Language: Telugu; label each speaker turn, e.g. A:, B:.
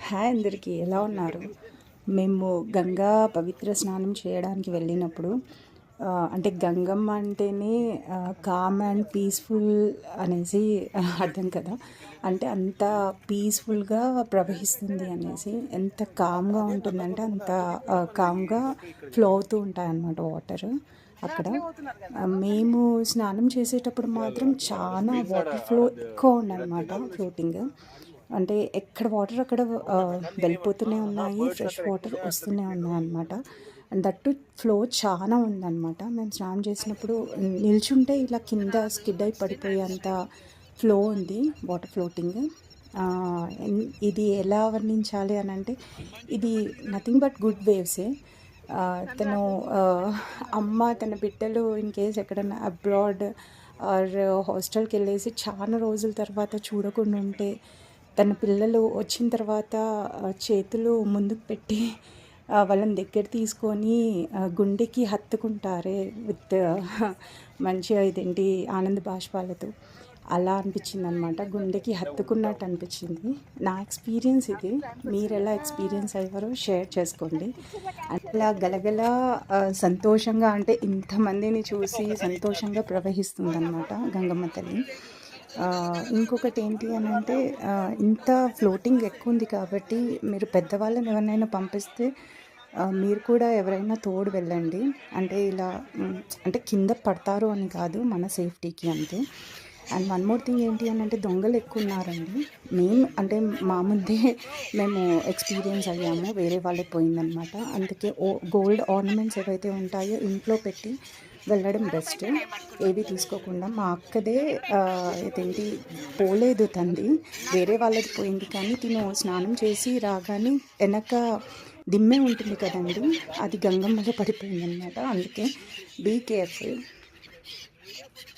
A: హాయ్ అందరికీ, ఎలా ఉన్నారు? మేము గంగా పవిత్ర స్నానం చేయడానికి వెళ్ళినప్పుడు అంటే గంగమ్మ అంటేనే కామ్ అండ్ పీస్ఫుల్ అనేసి అర్థం కదా. అంటే అంత పీస్ఫుల్గా ప్రవహిస్తుంది అనేసి, ఎంత కామ్గా ఉంటుందంటే అంత కామ్గా ఫ్లో అవుతూ ఉంటాయన్నమాట వాటర్ అక్కడ. మేము స్నానం చేసేటప్పుడు మాత్రం చాలా వాటర్ ఫ్లో ఎక్కువ ఉండనమాట, ఫ్లోటింగ్. అంటే ఎక్కడ వాటర్ అక్కడ వెళ్ళిపోతూనే ఉన్నాయి, ఫ్రెష్ వాటర్ వస్తూనే ఉన్నాయి అన్నమాట. అండ్ దట్టు ఫ్లో చాలా ఉందన్నమాట. మేము స్నానం చేసినప్పుడు నిల్చుంటే ఇలా కింద స్కిడ్ అయి పడిపోయేంత ఫ్లో ఉంది, వాటర్ ఫ్లోటింగ్. ఇది ఎలా వర్ణించాలి అని అంటే, ఇది నథింగ్ బట్ గుడ్ వేవ్సే. తను అమ్మ తన బిడ్డలు ఇన్ కేస్ ఎక్కడన్నా అబ్రాడ్ ఆర్ హాస్టల్కి వెళ్ళేసి చాలా రోజుల తర్వాత చూడకుండా ఉంటే, తన పిల్లలు వచ్చిన తర్వాత చేతులు ముందుకు పెట్టి వాళ్ళని దగ్గర తీసుకొని గుండెకి హత్తుకుంటారే విత్ మంచిగా ఇదేంటి ఆనంద బాష్పాలతో, అలా అనిపించింది అనమాట. గుండెకి హత్తుకున్నట్టు అనిపించింది. నా ఎక్స్పీరియన్స్ ఇది. మీరు ఎలా ఎక్స్పీరియన్స్ అయ్యారో షేర్ చేసుకోండి. అలా గలగల సంతోషంగా, అంటే ఇంతమందిని చూసి సంతోషంగా ప్రవహిస్తుంది అనమాట గంగమ్మ తల్లి. ఇంకొకటి ఏంటి అని అంటే, ఇంత ఫ్లోటింగ్ ఎక్కువ ఉంది కాబట్టి మీరు పెద్దవాళ్ళని ఎవరినైనా పంపిస్తే మీరు కూడా ఎవరైనా తోడు వెళ్ళండి. అంటే ఇలా అంటే కింద పడతారు అని కాదు, మన సేఫ్టీకి అంతే. అండ్ వన్ మోర్ థింగ్ ఏంటి అని అంటే, దొంగలు ఎక్కువ ఉన్నారండి. మేము అంటే మా ముందే మేము ఎక్స్పీరియన్స్ అయ్యాము, వేరే వాళ్ళకి పోయిందనమాట. అందుకే గోల్డ్ ఆర్నమెంట్స్ ఏవైతే ఉంటాయో ఇంట్లో పెట్టి వెళ్ళడం బెస్ట్, ఏవి తీసుకోకుండా. మా అక్కదే ఇదేంటి పోలేదు, తంది వేరే వాళ్ళది పోయింది. కానీ తిను స్నానం చేసి రాగానే వెనక దిమ్మే ఉంటుంది కదండి, అది గంగమ్మలో పడిపోయిందనమాట. అందుకే బీ కేర్ఫుల్.